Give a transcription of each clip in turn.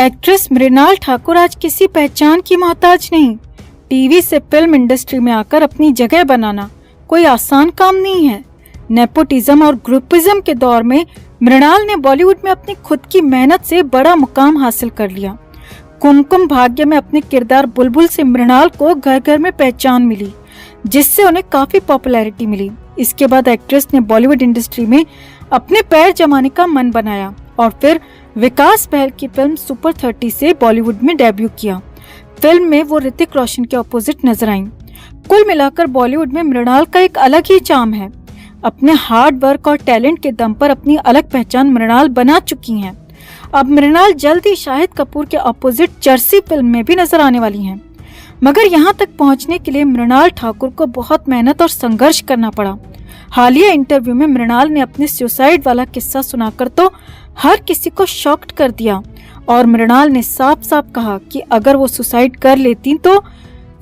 Actress Mrinal Thakur आज किसी पहचान की मोहताज नहीं। टीवी से फिल्म इंडस्ट्री में आकर अपनी जगह बनाना कोई आसान काम नहीं है। नेपोटिज्म और ग्रुपिज्म के दौर में मृणाल ने बॉलीवुड में अपनी खुद की मेहनत से बड़ा मुकाम हासिल कर लिया। कुमकुम भाग्य में अपने किरदार बुलबुल से मृणाल को घर घर में पहचान मिली, जिससे उन्हें काफी पॉपुलैरिटी मिली। इसके बाद एक्ट्रेस ने बॉलीवुड इंडस्ट्री में अपने पैर जमाने का मन बनाया और फिर विकास बहल की फिल्म सुपर 30 से बॉलीवुड में डेब्यू किया। फिल्म में वो ऋतिक रोशन के ऑपोजिट नजर आईं। कुल मिलाकर बॉलीवुड में मृणाल का एक अलग ही चार्म है। अपने हार्ड वर्क और टैलेंट के दम पर अपनी अलग पहचान मृणाल बना चुकी हैं। अब मृणाल जल्द ही शाहिद कपूर के ऑपोजिट चर्सी फिल्म में भी नजर आने वाली हैं। मगर यहाँ तक पहुँचने के लिए मृणाल ठाकुर को बहुत मेहनत और संघर्ष करना पड़ा। हालिया इंटरव्यू में मृणाल ने अपने सुसाइड वाला किस्सा सुनाकर तो हर किसी को शॉक्ड कर दिया और मृणाल ने साफ साफ कहा कि अगर वो सुसाइड कर लेती तो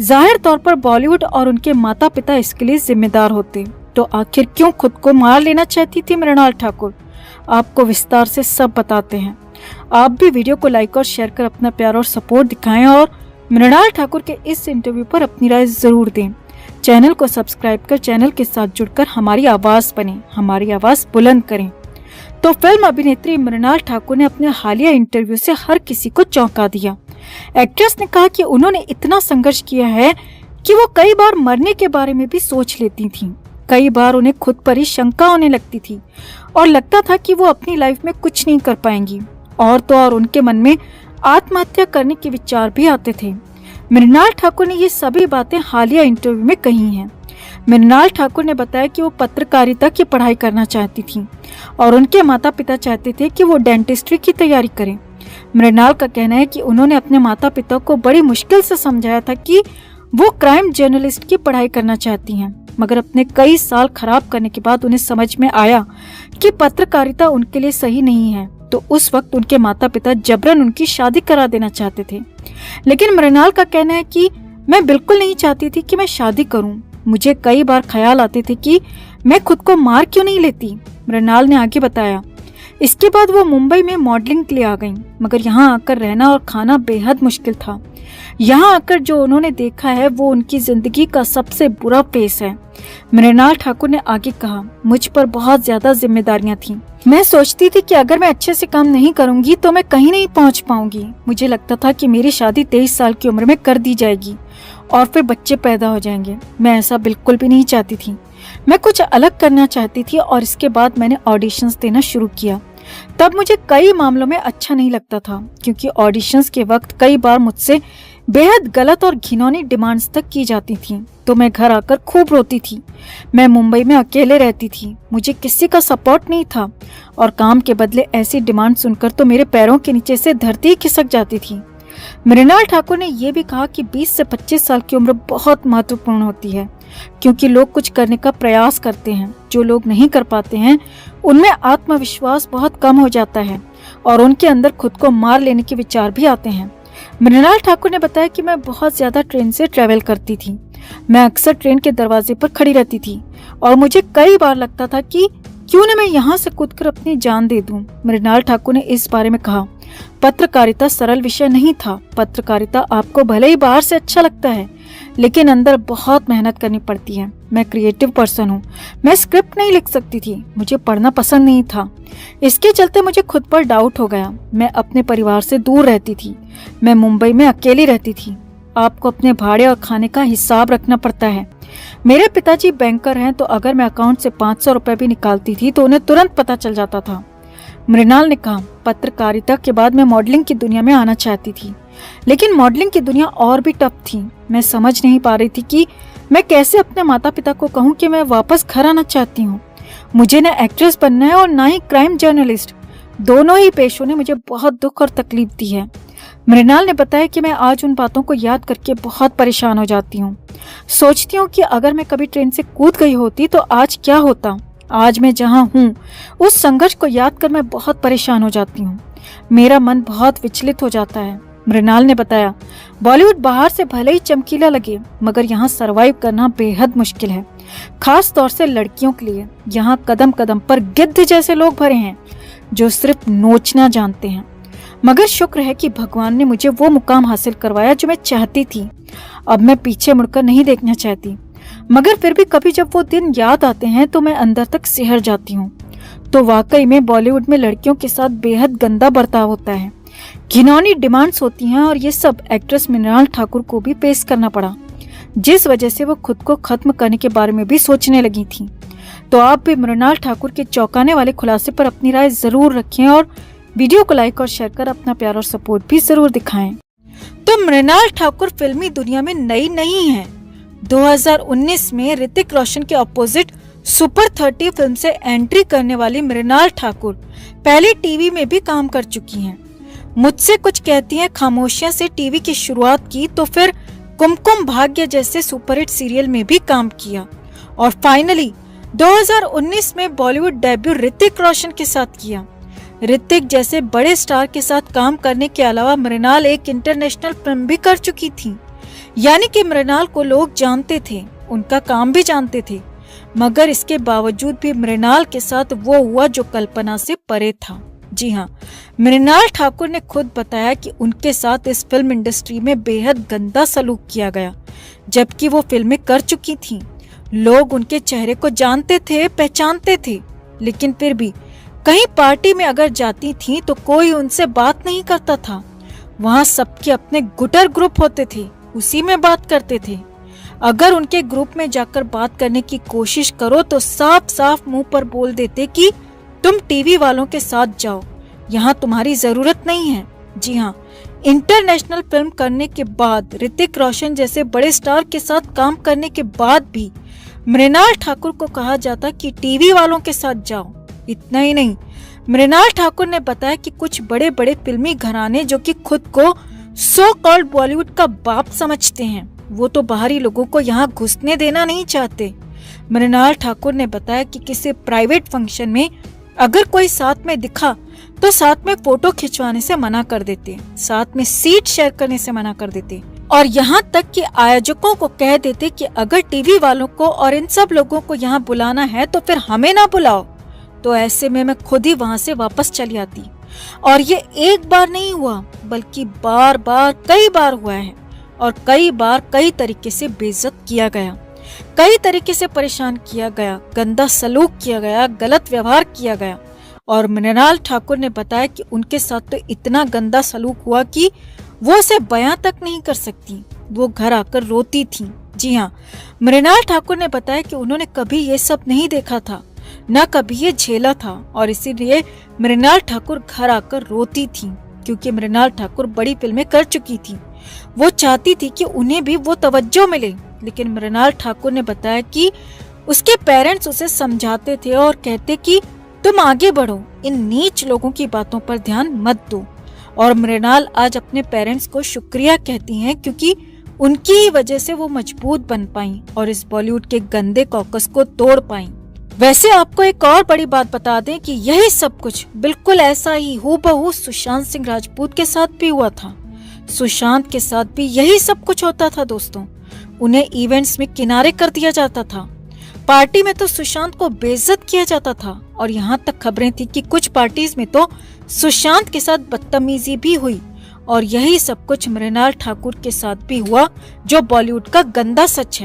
जाहिर तौर पर बॉलीवुड और उनके माता पिता इसके लिए जिम्मेदार होते। तो आखिर क्यों खुद को मार लेना चाहती थी मृणाल ठाकुर? आपको विस्तार से सब बताते हैं। आप भी वीडियो को लाइक और शेयर कर अपना प्यार और सपोर्ट दिखाएं और मृणाल ठाकुर के इस इंटरव्यू पर अपनी राय जरूर दें। चैनल को सब्सक्राइब कर चैनल के साथ जुड़कर हमारी आवाज बने, हमारी आवाज बुलंद करें। तो फिल्म अभिनेत्री मृणाल ठाकुर ने अपने हालिया इंटरव्यू से हर किसी को चौंका दिया। एक्ट्रेस ने कहा कि उन्होंने इतना संघर्ष किया है कि वो कई बार मरने के बारे में भी सोच लेती थीं। कई बार उन्हें खुद पर ही शंका होने लगती थी और लगता था कि वो अपनी लाइफ में कुछ नहीं कर पाएंगी। और तो और उनके मन में आत्महत्या करने के विचार भी आते थे। मृणाल ठाकुर ने ये सभी बातें हालिया इंटरव्यू में कही हैं। मृणाल ठाकुर ने बताया कि वो पत्रकारिता की पढ़ाई करना चाहती थी और उनके माता पिता चाहते थे कि वो डेंटिस्ट्री की तैयारी करें। मृणाल का कहना है कि उन्होंने अपने माता पिता को बड़ी मुश्किल से समझाया था कि वो क्राइम जर्नलिस्ट की पढ़ाई करना चाहती हैं, मगर अपने कई साल खराब करने के बाद उन्हें समझ में आया कि पत्रकारिता उनके लिए सही नहीं है। तो उस वक्त उनके माता पिता जबरन उनकी शादी करा देना चाहते थे। लेकिन मृणाल का कहना है कि मैं बिल्कुल नहीं चाहती थी कि मैं शादी करूं। मुझे कई बार ख्याल आते थे कि मैं खुद को मार क्यों नहीं लेती। मृणाल ने आगे बताया, इसके बाद वो मुंबई में मॉडलिंग के लिए आ गईं, मगर यहाँ आकर रहना और खाना बेहद मुश्किल था। यहाँ आकर जो उन्होंने देखा है वो उनकी जिंदगी का सबसे बुरा फेस है। मृणाल ठाकुर ने आगे कहा, मुझ पर बहुत ज्यादा जिम्मेदारियां थीं। मैं सोचती थी कि अगर मैं अच्छे से काम नहीं करूंगी तो मैं कहीं नहीं पहुंच पाऊंगी। मुझे लगता था कि मेरी शादी 23 साल की उम्र में कर दी जाएगी और फिर बच्चे पैदा हो जाएंगे। मैं ऐसा बिल्कुल भी नहीं चाहती थी। मैं कुछ अलग करना चाहती थी और इसके बाद मैंने ऑडिशंस देना शुरू किया। तब मुझे कई मामलों में अच्छा नहीं लगता था, क्योंकि ऑडिशंस के वक्त कई बार मुझसे बेहद गलत और घिनौनी डिमांड्स तक की जाती थीं। तो मैं घर आकर खूब रोती थी। मैं मुंबई में अकेले रहती थी, मुझे किसी का सपोर्ट नहीं था और काम के बदले ऐसी डिमांड सुनकर तो मेरे पैरों के नीचे से धरती खिसक जाती थी। मृणाल ठाकुर ने यह भी कहा कि 20 से 25 साल की उम्र बहुत महत्वपूर्ण होती है, क्योंकि लोग कुछ करने का प्रयास करते हैं। जो लोग नहीं कर पाते हैं उनमें आत्मविश्वास बहुत कम हो जाता है और उनके अंदर खुद को मार लेने के विचार भी आते हैं। मृणाल ठाकुर ने बताया कि मैं बहुत ज्यादा ट्रेन से ट्रेवल करती थी। मैं अक्सर ट्रेन के दरवाजे पर खड़ी रहती थी और मुझे कई बार लगता था कि क्यों न मैं यहाँ से कूदकर अपनी जान दे दूं। मृणाल ठाकुर ने इस बारे में कहा, पत्रकारिता सरल विषय नहीं था। पत्रकारिता आपको भले ही बाहर से अच्छा लगता है, लेकिन अंदर बहुत मेहनत करनी पड़ती है। मैं क्रिएटिव पर्सन हूँ। मैं स्क्रिप्ट नहीं लिख सकती थी, मुझे पढ़ना पसंद नहीं था। इसके चलते मुझे खुद पर डाउट हो गया। मैं अपने परिवार से दूर रहती थी। मैं मुंबई में अकेली रहती थी। आपको अपने भाड़े और खाने का हिसाब रखना पड़ता है। मेरे पिताजी बैंकर हैं, तो अगर मैं अकाउंट से 500 रुपए भी निकालती थी तो उन्हें तुरंत पता चल जाता था। मृणाल ने कहा, पत्रकारिता के बाद मैं मॉडलिंग की दुनिया में आना चाहती थी, लेकिन मॉडलिंग की दुनिया और भी टफ थी। मैं समझ नहीं पा रही थी कि मैं कैसे अपने माता पिता को कहूँ कि मैं वापस घर आना चाहती हूँ। मुझे न एक्ट्रेस बनना है और ना ही क्राइम जर्नलिस्ट। दोनों ही पेशों ने मुझे बहुत दुख और तकलीफ दी है। मृणाल ने बताया कि मैं आज उन बातों को याद करके बहुत परेशान हो जाती हूँ। सोचती हूँ कि अगर मैं कभी ट्रेन से कूद गई होती तो आज क्या होता। आज मैं जहाँ हूँ उस संघर्ष को याद कर मैं बहुत परेशान हो जाती हूँ। मेरा मन बहुत विचलित हो जाता है। मृणाल ने बताया, बॉलीवुड बाहर से भले ही चमकीला लगे, मगर यहाँ सरवाइव करना बेहद मुश्किल है, खास तौर से लड़कियों के लिए। यहाँ कदम कदम पर गिद्ध जैसे लोग भरे हैं जो सिर्फ नोचना जानते हैं। मगर शुक्र है कि भगवान ने मुझे वो मुकाम हासिल करवाया जो मैं चाहती थी। अब मैं पीछे मुड़कर नहीं देखना चाहती, मगर फिर भी कभी जब वो दिन याद आते हैं तो मैं अंदर तक सिहर जाती हूँ। तो वाकई में बॉलीवुड में लड़कियों के साथ बेहद गंदा बर्ताव होता है, घिनौनी डिमांड्स होती हैं, और ये सब एक्ट्रेस मृणाल ठाकुर को भी पेश करना पड़ा, जिस वजह से वो खुद को खत्म करने के बारे में भी सोचने लगी थी। तो आप भी मृणाल ठाकुर के चौंकाने वाले खुलासे पर अपनी राय जरूर रखें और वीडियो को लाइक और शेयर कर अपना प्यार और सपोर्ट भी जरूर दिखाएं। तो मृणाल ठाकुर फिल्मी दुनिया में नई नहीं है। 2019 में ऋतिक रोशन के अपोजिट सुपर 30 फिल्म से एंट्री करने वाली मृणाल ठाकुर पहले टीवी में भी काम कर चुकी हैं। मुझसे कुछ कहती हैं खामोशियां से टीवी की शुरुआत की, तो फिर कुमकुम भाग्य जैसे सुपरहिट सीरियल में भी काम किया, और फाइनली 2019 में बॉलीवुड डेब्यू ऋतिक रोशन के साथ किया। ऋतिक जैसे बड़े स्टार के साथ काम करने के अलावा मृणाल एक इंटरनेशनल फिल्म भी कर चुकी थी, यानी कि मृणाल को लोग जानते थे, उनका काम भी जानते थे। मगर इसके बावजूद भी मृणाल के साथ वो हुआ जो कल्पना से परे था। जी हाँ, मृणाल ठाकुर ने खुद बताया कि उनके साथ इस फिल्म इंडस्ट्री में बेहद गंदा सलूक किया गया, जबकि वो फिल्में कर चुकी थीं। लोग उनके चेहरे को जानते थे, पहचानते थे, लेकिन फिर भी कहीं पार्टी में अगर जाती थी तो कोई उनसे बात नहीं करता था। वहाँ सबके अपने गुटर ग्रुप होते थे, उसी में बात करते थे। अगर उनके ग्रुप में जाकर बात करने की कोशिश करो तो साफ साफ मुंह पर बोल देते कि तुम टीवी वालों के साथ जाओ, यहाँ तुम्हारी जरूरत नहीं है। जी हाँ, इंटरनेशनल फिल्म करने के बाद, ऋतिक रोशन जैसे बड़े स्टार के साथ काम करने के बाद भी मृणाल ठाकुर को कहा जाता कि टीवी वालों के साथ जाओ। इतना ही नहीं, मृणाल ठाकुर ने बताया कि कुछ बड़े बड़े फिल्मी घराने जो कि खुद को सो कॉल्ड बॉलीवुड का बाप समझते हैं, वो तो बाहरी लोगों को यहाँ घुसने देना नहीं चाहते। मृणाल ठाकुर ने बताया कि किसी प्राइवेट फंक्शन में अगर कोई साथ में दिखा तो साथ में फोटो खिंचवाने से मना कर देते, साथ में सीट शेयर करने से मना कर देते, और यहाँ तक कि आयोजकों को कह देते कि अगर टीवी वालों को और इन सब लोगों को यहाँ बुलाना है तो फिर हमें ना बुलाओ। तो ऐसे में मैं खुद ही वहाँ से वापस चली आती। और ये एक बार नहीं हुआ, बल्कि बार बार कई बार हुआ है, और कई बार कई तरीके से बेइज्जत किया गया, कई तरीके से परेशान किया गया, गंदा सलूक किया गया, गलत व्यवहार किया गया। और मृणाल ठाकुर ने बताया कि उनके साथ तो इतना गंदा सलूक हुआ कि वो उसे बयां तक नहीं कर सकती, वो घर आकर रोती थी। जी हाँ, मृणाल ठाकुर ने बताया कि उन्होंने कभी ये सब नहीं देखा था, न कभी ये झेला था, और इसीलिए मृणाल ठाकुर घर आकर रोती थी, क्योंकि मृणाल ठाकुर बड़ी फिल्में कर चुकी थी। वो चाहती थी कि उन्हें भी वो तवज्जो मिले, लेकिन मृणाल ठाकुर ने बताया कि उसके पेरेंट्स उसे समझाते थे और कहते कि तुम आगे बढ़ो, इन नीच लोगों की बातों पर ध्यान मत दो। और मृणाल आज अपने पेरेंट्स को शुक्रिया कहती हैं, क्योंकि उनकी ही वजह से वो मजबूत बन पाई और इस बॉलीवुड के गंदे कॉकस को तोड़ पाई। वैसे आपको एक और बड़ी बात बता दें कि यही सब कुछ बिल्कुल ऐसा ही हूबहू सुशांत सिंह राजपूत के साथ भी हुआ था। सुशांत के साथ भी यही सब कुछ होता था दोस्तों। उन्हें इवेंट्स में किनारे कर दिया जाता था, पार्टी में तो सुशांत को बेइज्जत किया जाता था, और यहाँ तक खबरें थी कि कुछ पार्टीज में तो सुशांत के साथ बदतमीजी भी हुई। और यही सब कुछ मृणाल ठाकुर के साथ भी हुआ, जो बॉलीवुड का गंदा सच है।